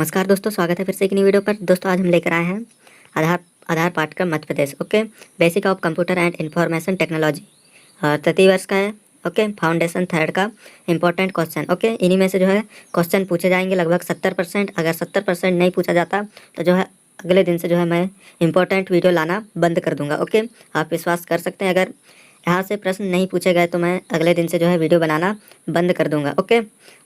नमस्कार दोस्तों, स्वागत है फिर से एक नई वीडियो पर। दोस्तों आज हम लेकर आए हैं आधार आधार पाठ्यक्रम Madhya Pradesh. Okay, basic of computer and information technology, तृतीय वर्ष का है। ओके, फाउंडेशन थर्ड का इंपॉर्टेंट क्वेश्चन। ओके, इन्हीं में से जो है क्वेश्चन पूछे जाएंगे लगभग 70%। अगर 70% नहीं पूछा जाता तो जो है अगले दिन से जो है मैं इंपॉर्टेंट वीडियो लाना बंद कर दूंगा। ओके, आप विश्वास कर सकते हैं, अगर यहाँ से प्रश्न नहीं पूछे गए तो मैं अगले दिन से जो है वीडियो बनाना बंद कर दूंगा। ओके,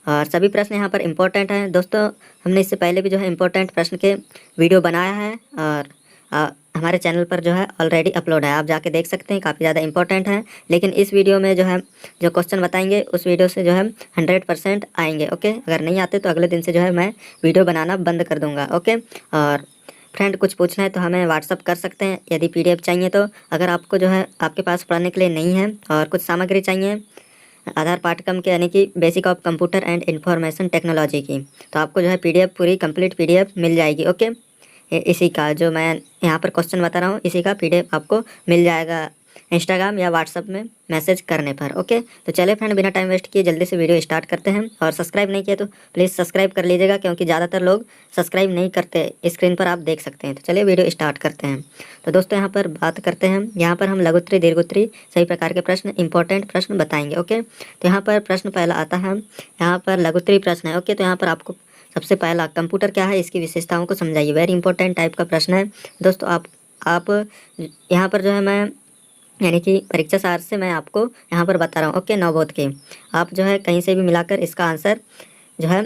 और सभी प्रश्न यहाँ पर इम्पोर्टेंट हैं। दोस्तों हमने इससे पहले भी जो है इम्पोर्टेंट प्रश्न के वीडियो बनाया है और हमारे चैनल पर जो है ऑलरेडी अपलोड है, आप जाके देख सकते हैं, काफ़ी ज़्यादा इंपॉर्टेंट है। लेकिन इस वीडियो में जो है जो क्वेश्चन बताएंगे उस वीडियो से जो है 100% आएंगे। ओके, अगर नहीं आते तो अगले दिन से जो है मैं वीडियो बनाना बंद कर दूँगा। ओके, और फ्रेंड कुछ पूछना है तो हमें व्हाट्सअप कर सकते हैं, यदि PDF चाहिए तो। अगर आपको जो है आपके पास पढ़ने के लिए नहीं है और कुछ सामग्री चाहिए आधार पाठ्यक्रम के, यानी कि basic of computer and information technology की, तो आपको जो है PDF पूरी कंप्लीट PDF मिल जाएगी। ओके, इसी का जो मैं यहाँ पर क्वेश्चन बता रहा हूँ इसी का PDF आपको मिल जाएगा इंस्टाग्राम या व्हाट्सअप में मैसेज करने पर। ओके, तो चले फ्रेंड बिना टाइम वेस्ट किए जल्दी से वीडियो स्टार्ट करते हैं। और सब्सक्राइब नहीं किया तो प्लीज़ सब्सक्राइब कर लीजिएगा, क्योंकि ज़्यादातर लोग सब्सक्राइब नहीं करते, स्क्रीन पर आप देख सकते हैं। तो चलिए वीडियो स्टार्ट करते हैं। तो दोस्तों यहाँ पर बात करते हैं, यहाँ पर हम लघुत्तरी दीर्घोत्तरी सभी प्रकार के प्रश्न इंपॉर्टेंट प्रश्न बताएंगे। ओके, तो यहाँ पर प्रश्न पहला आता है, यहाँ पर लघुत्तरी प्रश्न है। ओके, तो यहाँ पर आपको सबसे पहला कंप्यूटर क्या है इसकी विशेषताओं को समझाइए, वेरी इंपॉर्टेंट टाइप का प्रश्न है। दोस्तों आप यहाँ पर जो है मैं यानी कि परीक्षा सार से मैं आपको यहाँ पर बता रहा हूँ। ओके, नवबोध के आप जो है कहीं से भी मिलाकर इसका आंसर जो है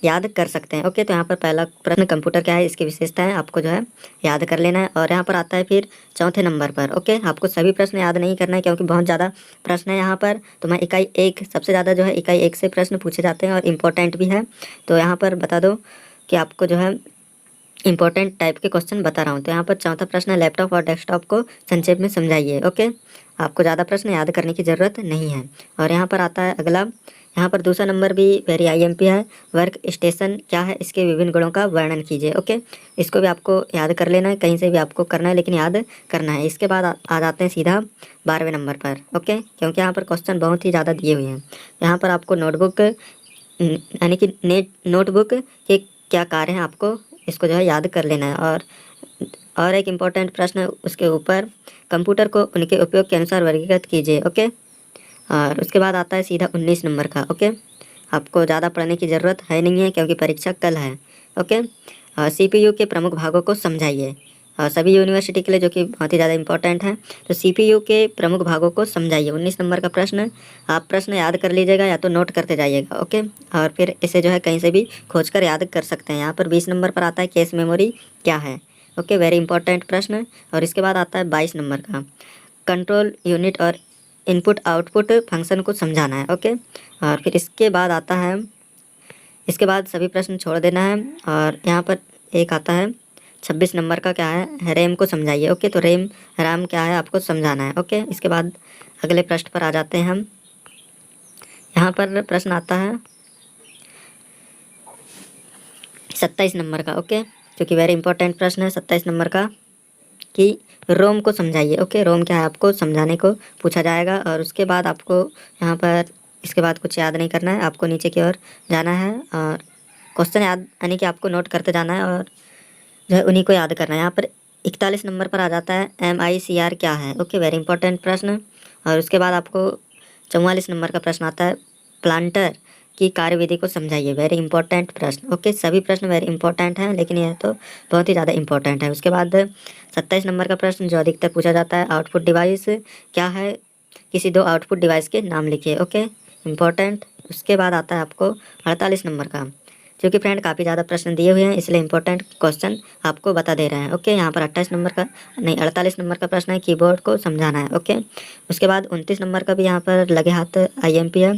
याद कर सकते हैं। ओके, तो यहाँ पर पहला प्रश्न कंप्यूटर क्या है इसकी विशेषताएं आपको जो है याद कर लेना है। और यहाँ पर आता है फिर चौथे नंबर पर। ओके, आपको सभी प्रश्न याद नहीं करना है क्योंकि बहुत ज़्यादा प्रश्न है यहाँ पर, तो मैं इकाई 1 सबसे ज़्यादा जो है इकाई 1 से प्रश्न पूछे जाते हैं और इम्पोर्टेंट भी है। तो यहाँ पर बता दो कि आपको जो है इंपॉर्टेंट टाइप के क्वेश्चन बता रहा हूँ। तो यहाँ पर चौथा प्रश्न है, लैपटॉप और डेस्कटॉप को संक्षेप में समझाइए। ओके, आपको ज़्यादा प्रश्न याद करने की ज़रूरत नहीं है। और यहाँ पर आता है अगला, यहाँ पर दूसरा नंबर भी वेरी IMP है, वर्क स्टेशन क्या है इसके विभिन्न गुणों का वर्णन कीजिए। ओके, इसको भी आपको याद कर लेना है, कहीं से भी आपको करना है लेकिन याद करना है। इसके बाद आ जाते हैं सीधा 12वें नंबर पर। ओके, क्योंकि यहाँ पर क्वेश्चन बहुत ही ज़्यादा दिए हुए हैं। यहाँ पर आपको नोटबुक यानी कि नोटबुक के क्या कार्य हैं आपको इसको जो है याद कर लेना है। और एक इम्पॉर्टेंट प्रश्न उसके ऊपर, कंप्यूटर को उनके उपयोग के अनुसार वर्गीकृत कीजिए। ओके, और उसके बाद आता है सीधा 19 नंबर का। ओके, आपको ज़्यादा पढ़ने की ज़रूरत है नहीं है क्योंकि परीक्षा कल है। ओके, CPU के प्रमुख भागों को समझाइए। सभी यूनिवर्सिटी के लिए जो कि बहुत ही ज़्यादा इंपॉर्टेंट है, तो CPU के प्रमुख भागों को समझाइए। 19 नंबर का प्रश्न, आप प्रश्न याद कर लीजिएगा या तो नोट करते जाइएगा। ओके, और फिर इसे जो है कहीं से भी खोज कर याद कर सकते हैं। यहाँ पर 20 नंबर पर आता है कैश मेमोरी क्या है। ओके, वेरी इंपॉर्टेंट प्रश्न। और इसके बाद आता है 22 नंबर का, कंट्रोल यूनिट और इनपुट आउटपुट फंक्शन को समझाना है। ओके, और फिर इसके बाद आता है, इसके बाद सभी प्रश्न छोड़ देना है। और यहाँ पर एक आता है 26 नंबर का, क्या है, रैम को समझाइए। ओके, तो रैम क्या है आपको समझाना है। ओके, इसके बाद अगले प्रश्न पर आ जाते हैं हम। यहाँ पर प्रश्न आता है 27 नंबर का। ओके, क्योंकि वेरी इंपॉर्टेंट प्रश्न है 27 नंबर का, कि रोम को समझाइए। ओके, रोम क्या है आपको समझाने को पूछा जाएगा। और उसके बाद आपको यहाँ पर इसके बाद कुछ याद नहीं करना है, आपको नीचे की ओर जाना है और क्वेश्चन याद यानी कि आपको नोट करते जाना है और जो है उन्हीं को याद करना है। यहाँ पर 41 नंबर पर आ जाता है MICR क्या है। ओके, वेरी इंपॉर्टेंट प्रश्न। और उसके बाद आपको 44 नंबर का प्रश्न आता है, प्लांटर की कार्यविधि को समझाइए, वेरी इंपॉर्टेंट प्रश्न। ओके, सभी प्रश्न वेरी इंपॉर्टेंट हैं लेकिन यह तो बहुत ही ज़्यादा इंपॉर्टेंट है। उसके बाद 27 नंबर का प्रश्न जो अधिकतर पूछा जाता है, आउटपुट डिवाइस क्या है, किसी 2 आउटपुट डिवाइस के नाम लिखिए। Okay, important. उसके बाद आता है आपको 48 नंबर का, क्योंकि फ्रेंड काफ़ी ज़्यादा प्रश्न दिए हुए हैं इसलिए इंपॉर्टेंट क्वेश्चन आपको बता दे रहे हैं। ओके, यहाँ पर 28 नंबर का नहीं 48 नंबर का प्रश्न है, कीबोर्ड को समझाना है। ओके, उसके बाद 29 नंबर का भी यहाँ पर लगे हाथ IMP है,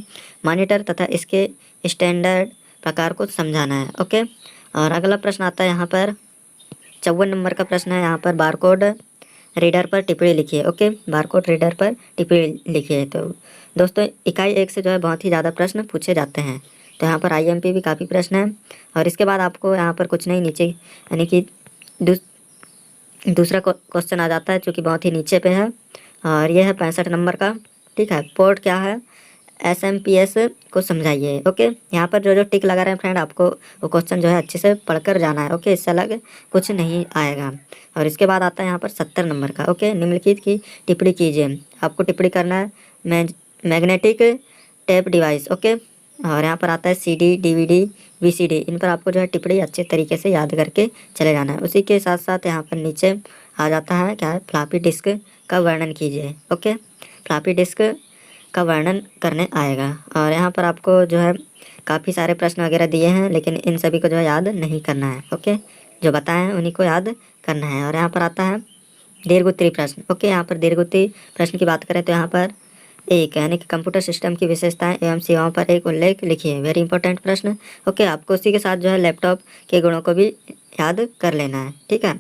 मॉनिटर तथा इसके स्टैंडर्ड प्रकार को समझाना है। ओके, और अगला प्रश्न आता है यहाँ पर 54 नंबर का प्रश्न है, यहाँ पर बारकोड रीडर पर टिप्पणी लिखिए। ओके, बारकोड रीडर पर टिप्पणी लिखिए। तो दोस्तों इकाई 1 से जो है बहुत ही ज़्यादा प्रश्न पूछे जाते हैं, तो यहाँ पर IMP भी काफ़ी प्रश्न है। और इसके बाद आपको यहाँ पर कुछ नहीं, नीचे यानी कि दूसरा क्वेश्चन आ जाता है जो कि बहुत ही नीचे पे है, और यह है 65 नंबर का। ठीक है, पोर्ट क्या है, SMPS को समझाइए। ओके, यहाँ पर जो जो टिक लगा रहे हैं फ्रेंड, आपको वो क्वेश्चन जो है अच्छे से पढ़कर जाना है। ओके, इससे अलग कुछ नहीं आएगा। और इसके बाद आता है यहाँ पर 70 नंबर का। ओके, निम्नलिखित की टिप्पणी कीजिए। आपको टिप्पणी करना है मैग्नेटिक टेप डिवाइस। ओके, और यहाँ पर आता है CD DVD VCD, इन पर आपको जो है टिप्पणी अच्छे तरीके से याद करके चले जाना है। उसी के साथ साथ यहाँ पर नीचे आ जाता है क्या है, फ्लॉपी डिस्क का वर्णन कीजिए। ओके, फ्लॉपी डिस्क का वर्णन करने आएगा। और यहाँ पर आपको जो है काफ़ी सारे प्रश्न वगैरह दिए हैं, लेकिन इन सभी को जो है याद नहीं करना है। ओके, जो बताए हैं उन्हीं को याद करना है। और यहाँ पर आता है दीर्घोत्तरी प्रश्न। ओके, यहाँ पर दीर्घोत्तरी प्रश्न की बात करें तो यहाँ पर एक यानी कि कंप्यूटर सिस्टम की विशेषताएं एवं सेवाओं पर एक उल्लेख लिखिए। वेरी इंपॉर्टेंट प्रश्न। ओके, आपको उसी के साथ जो है लैपटॉप के गुणों को भी याद कर लेना है। ठीक है,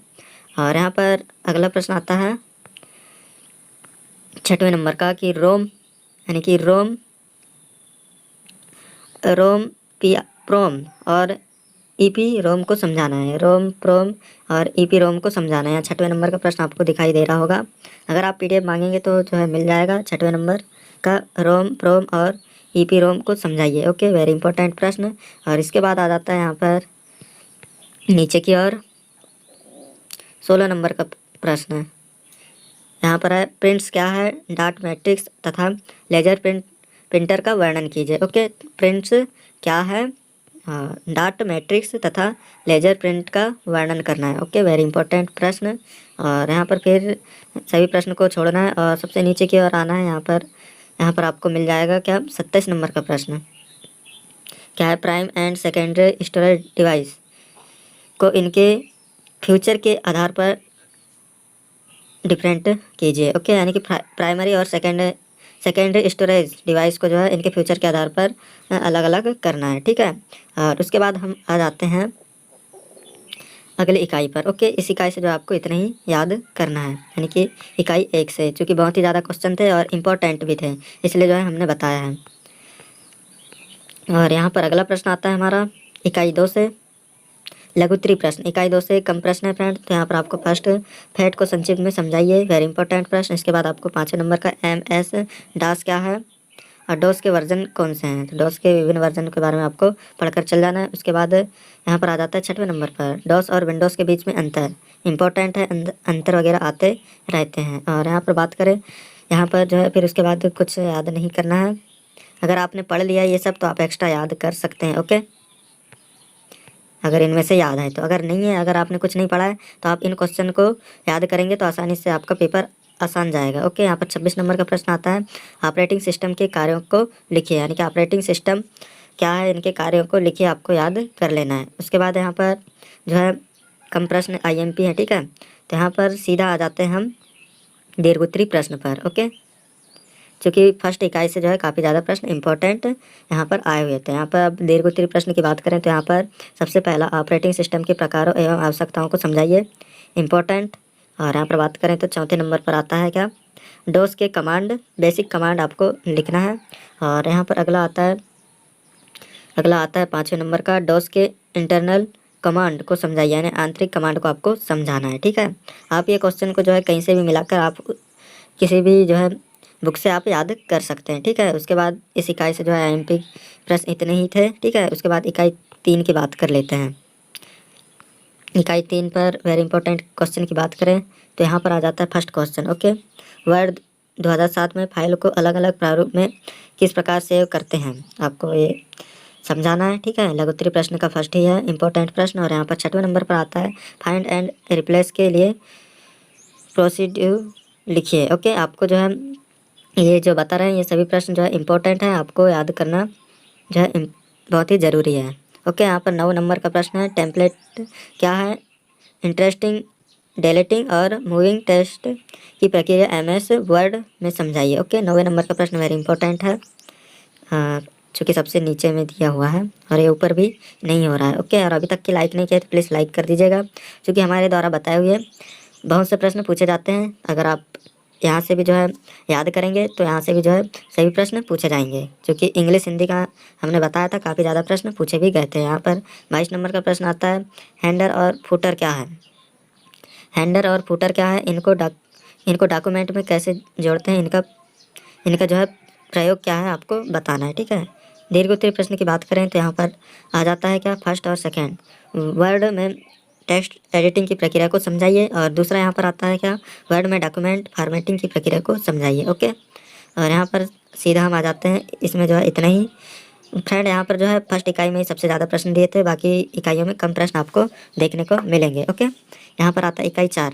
और यहाँ पर अगला प्रश्न आता है 6वें नंबर का कि रोम यानी कि रोम प्रोम और ईपी रोम को समझाना है। रोम प्रोम और ईपी रोम को समझाना है। 6वें नंबर का प्रश्न आपको दिखाई दे रहा होगा। अगर आप PDF मांगेंगे तो जो है मिल जाएगा। 6वें नंबर का रोम प्रोम और ईपी रोम को समझाइए। ओके, वेरी इंपॉर्टेंट प्रश्न। और इसके बाद आ जाता है यहाँ पर नीचे की ओर 16 नंबर का प्रश्न। यहाँ पर है प्रिंट्स क्या है, डॉट मैट्रिक्स तथा लेजर प्रिंटर का वर्णन कीजिए। ओके, प्रिंट्स क्या है, डॉट मैट्रिक्स तथा लेजर प्रिंट का वर्णन करना है। ओके, वेरी इंपॉर्टेंट प्रश्न। और यहाँ पर फिर सभी प्रश्न को छोड़ना है और सबसे नीचे की ओर आना है। यहाँ पर आपको मिल जाएगा क्या, 27 नंबर का प्रश्न क्या है, prime and secondary storage device को इनके फ्यूचर के आधार पर डिफरेंट कीजिए। ओके, यानी कि प्राइमरी और सेकेंडरी स्टोरेज डिवाइस को जो है इनके फ्यूचर के आधार पर अलग अलग करना है। ठीक है, और उसके बाद हम आ जाते हैं अगली इकाई पर। ओके, इस इकाई से जो आपको इतना ही याद करना है, यानी कि इकाई 1 से, चूँकि बहुत ही ज़्यादा क्वेश्चन थे और इम्पोर्टेंट भी थे, इसलिए जो है हमने बताया है। और यहाँ पर अगला प्रश्न आता है हमारा इकाई 2 से, लघुत्तरी प्रश्न। इकाई 2 से कम प्रश्न है फ्रेंड, तो यहाँ पर आपको फर्स्ट फैट को संक्षिप्त में समझाइए। वेरी इंपॉर्टेंट प्रश्न। इसके बाद आपको 5वें नंबर का MS DOS क्या है और डोस के वर्जन कौन से हैं, तो डोस के विभिन्न वर्जन के बारे में आपको पढ़कर चल जाना है। उसके बाद यहाँ पर आ जाता है 6वें नंबर पर डोस और विंडोज़ के बीच में अंतर। इंपॉर्टेंट है, अंतर वगैरह आते रहते हैं। और यहाँ पर बात करें, यहाँ पर जो है फिर उसके बाद कुछ याद नहीं करना है। अगर आपने पढ़ लिया ये सब तो आप एक्स्ट्रा याद कर सकते हैं। ओके, अगर इनमें से याद है तो, अगर नहीं है, अगर आपने कुछ नहीं पढ़ा है तो आप इन क्वेश्चन को याद करेंगे तो आसानी से आपका पेपर आसान जाएगा। ओके, यहाँ पर 26 नंबर का प्रश्न आता है, ऑपरेटिंग सिस्टम के कार्यों को लिखिए, यानी कि ऑपरेटिंग सिस्टम क्या है, इनके कार्यों को लिखिए, आपको याद कर लेना है। उसके बाद यहाँ पर जो है कम प्रश्न IMP है। ठीक है, तो यहाँ पर सीधा आ जाते हैं हम दीर्घोत्तरी प्रश्न पर। ओके, क्योंकि फर्स्ट इकाई से जो है काफ़ी ज़्यादा प्रश्न इंपॉर्टेंट यहाँ पर आए हुए थे। यहाँ पर अब दीर्घोत्तरी प्रश्न की बात करें तो यहाँ पर सबसे पहला ऑपरेटिंग सिस्टम के प्रकारों एवं आवश्यकताओं को समझाइए, इंपॉर्टेंट। और यहाँ पर बात करें तो 4वें नंबर पर आता है क्या, डोस के कमांड, बेसिक कमांड आपको लिखना है। और यहाँ पर अगला आता है 5वें नंबर का डोस के इंटरनल कमांड को समझाइए, यानी आंतरिक कमांड को आपको समझाना है। ठीक है, आप ये क्वेश्चन को जो है कहीं से भी मिलाकर आप किसी भी जो है बुक से आप याद कर सकते हैं। ठीक है, उसके बाद इस इकाई से जो है IMP प्रश्न इतने ही थे। ठीक है, उसके बाद इकाई 3 की बात कर लेते हैं। इकाई 3 पर वेरी इंपॉर्टेंट क्वेश्चन की बात करें तो यहाँ पर आ जाता है फर्स्ट क्वेश्चन। ओके, वर्ड 2007 में फाइल को अलग अलग प्रारूप में किस प्रकार सेव करते हैं, आपको ये समझाना है। ठीक है, लघुत्तरी प्रश्न का फर्स्ट ही है इंपॉर्टेंट प्रश्न। और यहाँ पर 6वें नंबर पर आता है फाइंड एंड रिप्लेस के लिए प्रोसीड्यूर लिखिए। ओके, आपको जो है ये जो बता रहे हैं ये सभी प्रश्न जो है इंपॉर्टेंट है, आपको याद करना जो है बहुत ही ज़रूरी है। ओके, यहाँ पर 9 नंबर का प्रश्न है, टेम्पलेट क्या है, इंटरेस्टिंग डिलीटिंग और मूविंग टेक्स्ट की प्रक्रिया MS वर्ड में समझाइए। ओके, 9वें नंबर का प्रश्न वेरी इंपॉर्टेंट है, चूँकि सबसे नीचे में दिया हुआ है और ये ऊपर भी नहीं हो रहा है। ओके, और अभी तक की लाइक नहीं किया तो प्लीज़ लाइक कर दीजिएगा, क्योंकि हमारे द्वारा बताए हुए बहुत से प्रश्न पूछे जाते हैं। अगर आप यहाँ से भी जो है याद करेंगे तो यहाँ से भी जो है सभी प्रश्न पूछे जाएंगे, क्योंकि इंग्लिश हिंदी का हमने बताया था काफ़ी ज़्यादा प्रश्न पूछे भी गए थे। यहाँ पर 22 नंबर का प्रश्न आता है, हैंडर और फुटर क्या है, हैंडर और फुटर क्या है, इनको डॉक्यूमेंट में कैसे जोड़ते हैं, इनका जो है प्रयोग क्या है आपको बताना है, ठीक है। दीर्घ उत्तरीय प्रश्न की बात करें तो यहाँ पर आ जाता है क्या, फर्स्ट और सेकेंड वर्ड में टेक्स्ट एडिटिंग की प्रक्रिया को समझाइए, और दूसरा यहाँ पर आता है क्या, वर्ड में डॉक्यूमेंट फॉर्मेटिंग की प्रक्रिया को समझाइए, ओके। और यहाँ पर सीधा हम आ जाते हैं, इसमें जो है इतना ही फ्रेंड। यहाँ पर जो है फर्स्ट इकाई में ही सबसे ज़्यादा प्रश्न दिए थे, बाकी इकाइयों में कम प्रश्न आपको देखने को मिलेंगे, ओके। यहाँ पर आता है इकाई 4।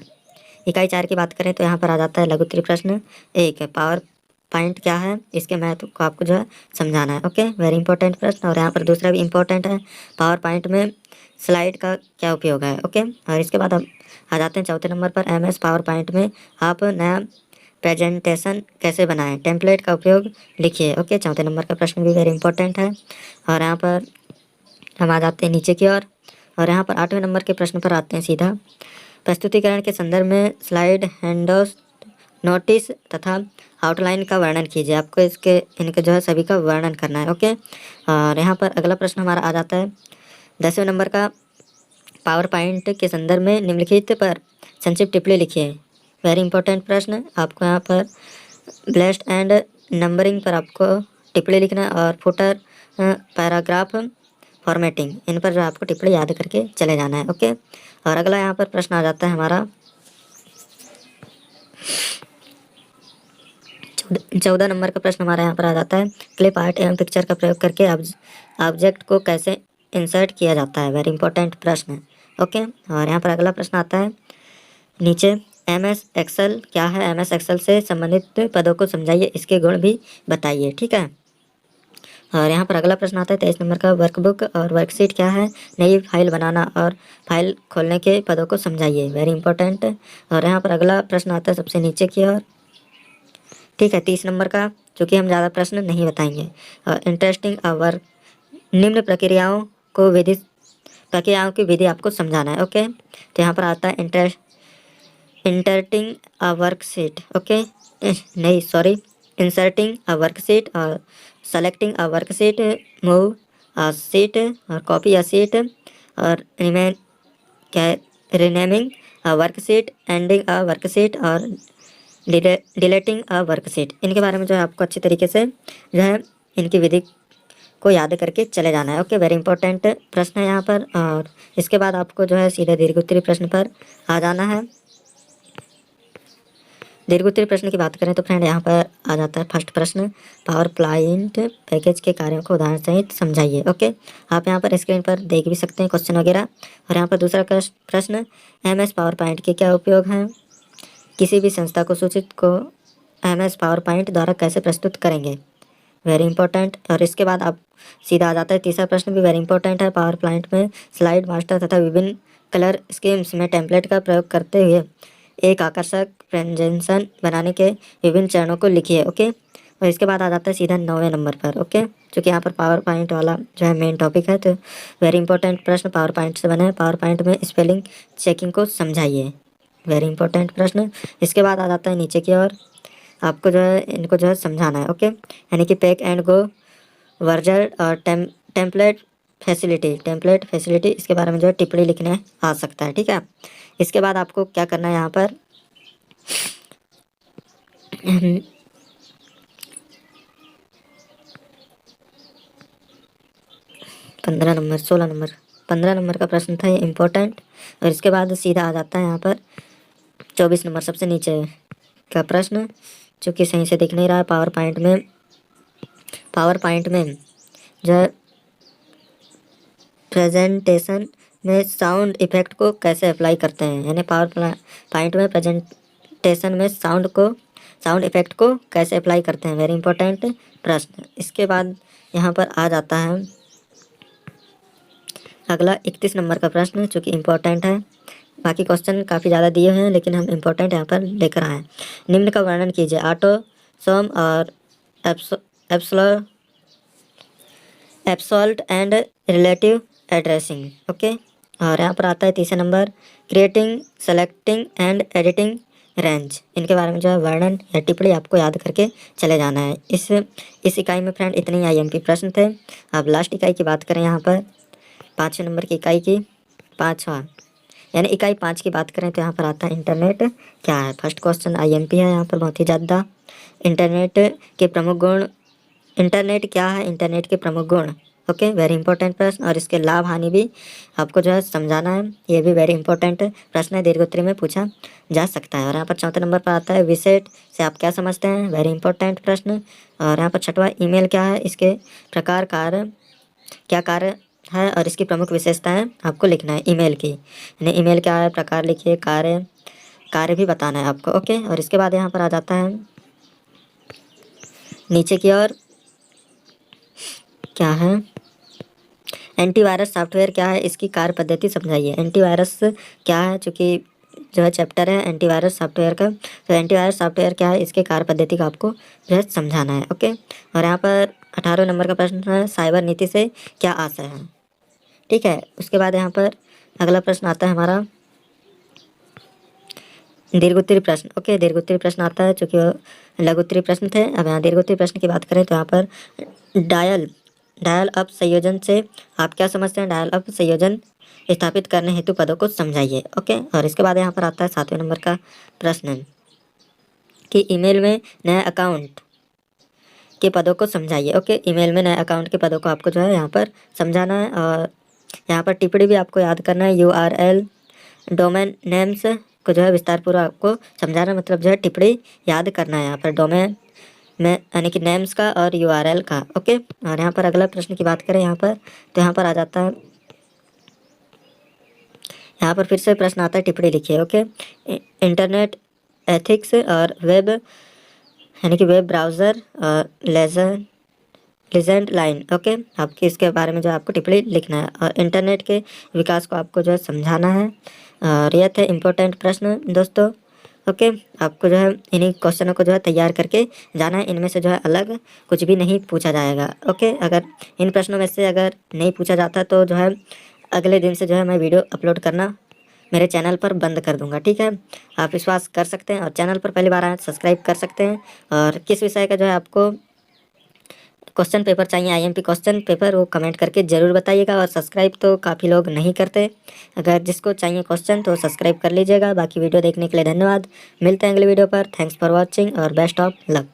इकाई 4 की बात करें तो यहाँ पर आ जाता है लघु उत्तरीय प्रश्न। एक है पावर पॉइंट क्या है, इसके महत्व को आपको जो है समझाना है, ओके, वेरी इंपॉर्टेंट प्रश्न। और यहाँ पर दूसरा भी इंपॉर्टेंट है, पावर पॉइंट में स्लाइड का क्या उपयोग है, ओके। और इसके बाद हम आ जाते हैं चौथे नंबर पर, MS पावर पॉइंट में आप नया प्रेजेंटेशन कैसे बनाएं, टेम्पलेट का उपयोग लिखिए, ओके। चौथे नंबर का प्रश्न भी वेरी इंपॉर्टेंट है। और यहाँ पर हम आ जाते हैं नीचे की ओर, और यहाँ पर 8वें नंबर के प्रश्न पर आते हैं सीधा। प्रस्तुतिकरण के संदर्भ में स्लाइड, हैंडआउट, नोटिस तथा आउटलाइन का वर्णन कीजिए। आपको इनके जो है सभी का वर्णन करना है, ओके। और यहाँ पर अगला प्रश्न हमारा आ जाता है 10वें नंबर का, पावर पॉइंट के संदर्भ में निम्नलिखित पर संक्षिप्त टिप्पणी लिखिए। वेरी इंपॉर्टेंट प्रश्न, आपको यहाँ पर ब्लेस्ड एंड नंबरिंग पर आपको टिप्पणी लिखना है, और फुटर, पैराग्राफ, फॉर्मेटिंग, इन पर जो आपको टिप्पणी याद करके चले जाना है, ओके। और अगला यहाँ पर प्रश्न आ जाता है हमारा 14 नंबर का प्रश्न हमारा यहाँ पर आ जाता है, क्लिप आर्ट एवं पिक्चर का प्रयोग करके ऑब्जेक्ट को कैसे इंसर्ट किया जाता है। वेरी इंपॉर्टेंट प्रश्न है, ओके। और यहाँ पर अगला प्रश्न आता है नीचे, MS एक्सेल क्या है, MS एक्सेल से संबंधित पदों को समझाइए, इसके गुण भी बताइए, ठीक है। और यहाँ पर अगला प्रश्न आता है 23 नंबर का, वर्कबुक और वर्कशीट क्या है, नई फाइल बनाना और फाइल खोलने के पदों को समझाइए, वेरी इंपॉर्टेंट। और यहाँ पर अगला प्रश्न आता है सबसे नीचे की ओर, ठीक है, 30 नंबर का, चूँकि हम ज़्यादा प्रश्न नहीं बताएंगे। इंटरेस्टिंग वर्क, निम्न प्रक्रियाओं की विधि आपको समझाना है, ओके। तो यहाँ पर आता है इंटरटिंग अ वर्कशीट, ओके, नहीं सॉरी, इंसर्टिंग अ वर्कशीट और selecting a worksheet, move a seat और कॉपी अ सीट, और रिनेमिंग अ वर्कशीट, एंडिंग अ वर्कशीट और डिलीटिंग अ वर्कशीट, इनके बारे में जो है आपको अच्छी तरीके से जो है इनकी विधि को याद करके चले जाना है, ओके। वेरी इंपॉर्टेंट प्रश्न है यहाँ पर। और इसके बाद आपको जो है सीधे दीर्घ उत्तरीय प्रश्न पर आ जाना है। दीर्घ उत्तरीय प्रश्न की बात करें तो फ्रेंड यहाँ पर आ जाता है फर्स्ट प्रश्न, पावर पॉइंट पैकेज के कार्यों को उदाहरण सहित समझाइए, ओके। आप यहाँ पर स्क्रीन पर देख भी सकते हैं क्वेश्चन वगैरह। और यहाँ पर दूसरा प्रश्न, MS पावर पॉइंट के क्या उपयोग हैं, किसी भी संस्था को सूचित को MS पावर पॉइंट द्वारा कैसे प्रस्तुत करेंगे, वेरी इंपॉर्टेंट। और इसके बाद आप सीधा आ जाता है तीसरा प्रश्न, भी वेरी इंपॉर्टेंट है, पावर पॉइंट में स्लाइड मास्टर तथा विभिन्न कलर स्कीम्स में टेम्पलेट का प्रयोग करते हुए एक आकर्षक प्रेजेंटेशन बनाने के विभिन्न चरणों को लिखिए, ओके। और इसके बाद आ जाता है सीधा 9वें नंबर पर, ओके, क्योंकि यहाँ पर पावर पॉइंट वाला जो है मेन टॉपिक है, तो वेरी इंपॉर्टेंट प्रश्न पावर पॉइंट से बने हैं। पावर पॉइंट में स्पेलिंग चेकिंग को समझाइए, वेरी इंपॉर्टेंट प्रश्न। इसके बाद आ जाता है नीचे की ओर, आपको जो है इनको जो है समझाना है, ओके, यानी कि पैक एंड गो वर्जर और टेम्पलेट फैसिलिटी, इसके बारे में जो है टिप्पणी लिखने आ सकता है, ठीक है। इसके बाद आपको क्या करना है यहाँ पर 15 नंबर का प्रश्न था ये इम्पोर्टेंट। और इसके बाद सीधा आ जाता है यहाँ पर 24 नंबर सबसे नीचे का प्रश्न, जो कि सही से दिख नहीं रहा है। पावर पॉइंट में जो है प्रेजेंटेशन में साउंड इफेक्ट को कैसे अप्लाई करते हैं, यानी पावर पॉइंट में प्रेजेंटेशन में साउंड इफेक्ट को कैसे अप्लाई करते हैं, वेरी इंपॉर्टेंट प्रश्न। इसके बाद यहाँ पर आ जाता है अगला 31 नंबर का प्रश्न, जो कि इम्पोर्टेंट है। बाकी क्वेश्चन काफ़ी ज़्यादा दिए हुए हैं, लेकिन हम इम्पोर्टेंट यहाँ पर लेकर आए हैं। निम्न का वर्णन कीजिए, ऑटो सोम और एब्सोल्ट एंड रिलेटिव एड्रेसिंग, ओके। और यहाँ पर आता है तीसरा number, creating, selecting and editing range, इनके बारे में जो है वर्णन या टिप्पणी आपको याद करके चले जाना है। इस इकाई में फ्रेंड इतने ही IMP प्रश्न थे। अब लास्ट इकाई की बात करें, यहाँ पर 5वें नंबर की इकाई की 5वां, यानी इकाई 5 की बात करें तो यहाँ पर आता है इंटरनेट क्या है। फर्स्ट क्वेश्चन IMP है यहाँ पर बहुत ही ज़्यादा। इंटरनेट के प्रमुख गुण इंटरनेट क्या है, इंटरनेट के प्रमुख गुण। ओके, वेरी इंपॉर्टेंट प्रश्न। और इसके लाभ हानि भी आपको जो है समझाना है, ये भी वेरी इंपॉर्टेंट प्रश्न है, दीर्घोत्तरी में पूछा जा सकता है। और यहाँ पर चौथे नंबर पर आता है विसेट से आप क्या समझते हैं, वेरी इंपॉर्टेंट प्रश्न। और यहाँ पर छठवां, ईमेल क्या है, इसके प्रकार, कार्य, क्या कार्य है और इसकी प्रमुख विशेषताएं आपको लिखना है ईमेल की, यानी ईमेल क्या है, प्रकार लिखिए, कार्य, कार्य भी बताना है आपको। ओके, और इसके बाद यहाँ पर आ जाता है नीचे की ओर, क्या है, एंटीवायरस सॉफ्टवेयर क्या है, इसकी कार्य पद्धति समझाइए। एंटीवायरस क्या है, चूँकि जो है चैप्टर है एंटीवायरस सॉफ्टवेयर का, तो एंटीवायरस सॉफ्टवेयर क्या है, इसके कार्य पद्धति का आपको जो है समझाना है। ओके, और यहाँ पर 18वें नंबर का प्रश्न है, साइबर नीति से क्या आशय है। ठीक है, उसके बाद यहाँ पर अगला प्रश्न आता है हमारा दीर्घोत्तरी प्रश्न। ओके, दीर्घोत्तरी प्रश्न आता है, चूँकि लघुत्तरी प्रश्न थे। अब यहाँ दीर्घोत्तरी प्रश्न की बात करें तो यहाँ पर डायल अप संयोजन से आप क्या समझते हैं, डायल अप संयोजन स्थापित करने हेतु पदों को समझाइए। ओके, और इसके बाद यहाँ पर आता है 7वें नंबर का प्रश्न कि ईमेल में नया अकाउंट के पदों को समझाइए। ओके, ईमेल में नए अकाउंट के पदों को आपको जो है यहाँ पर समझाना है। और यहाँ पर टिप्पणी भी आपको याद करना है, URL डोमेन नेम्स को जो है विस्तार पूर्वक आपको समझाना, मतलब जो है टिप्पणी याद करना है यहाँ पर डोमेन में, यानी कि नेम्स का और URL का। ओके, और यहाँ पर अगला प्रश्न की बात करें यहाँ पर, तो यहाँ पर आ जाता है, यहाँ पर फिर से प्रश्न आता है, टिप्पणी लिखिए। ओके, इंटरनेट एथिक्स और वेब, यानी कि वेब ब्राउज़र और लीजेंड लाइन। ओके, आपकी इसके बारे में जो आपको टिप्पणी लिखना है, और इंटरनेट के विकास को आपको जो है समझाना है। और यह थे इम्पोर्टेंट प्रश्न दोस्तों। ओके, आपको जो है इन्हीं क्वेश्चनों को जो है तैयार करके जाना है, इनमें से जो है अलग कुछ भी नहीं पूछा जाएगा। ओके, अगर इन प्रश्नों में से अगर नहीं पूछा जाता तो जो है अगले दिन से जो है मैं वीडियो अपलोड करना मेरे चैनल पर बंद कर दूंगा। ठीक है, आप विश्वास कर सकते हैं, और चैनल पर पहली बार आए सब्सक्राइब कर सकते हैं। और किस विषय का जो है आपको क्वेश्चन पेपर चाहिए, IMP क्वेश्चन पेपर, वो कमेंट करके ज़रूर बताइएगा। और सब्सक्राइब तो काफ़ी लोग नहीं करते, अगर जिसको चाहिए क्वेश्चन तो सब्सक्राइब कर लीजिएगा। बाकी वीडियो देखने के लिए धन्यवाद, मिलते हैं अगले वीडियो पर। थैंक्स फॉर वॉचिंग और बेस्ट ऑफ लक।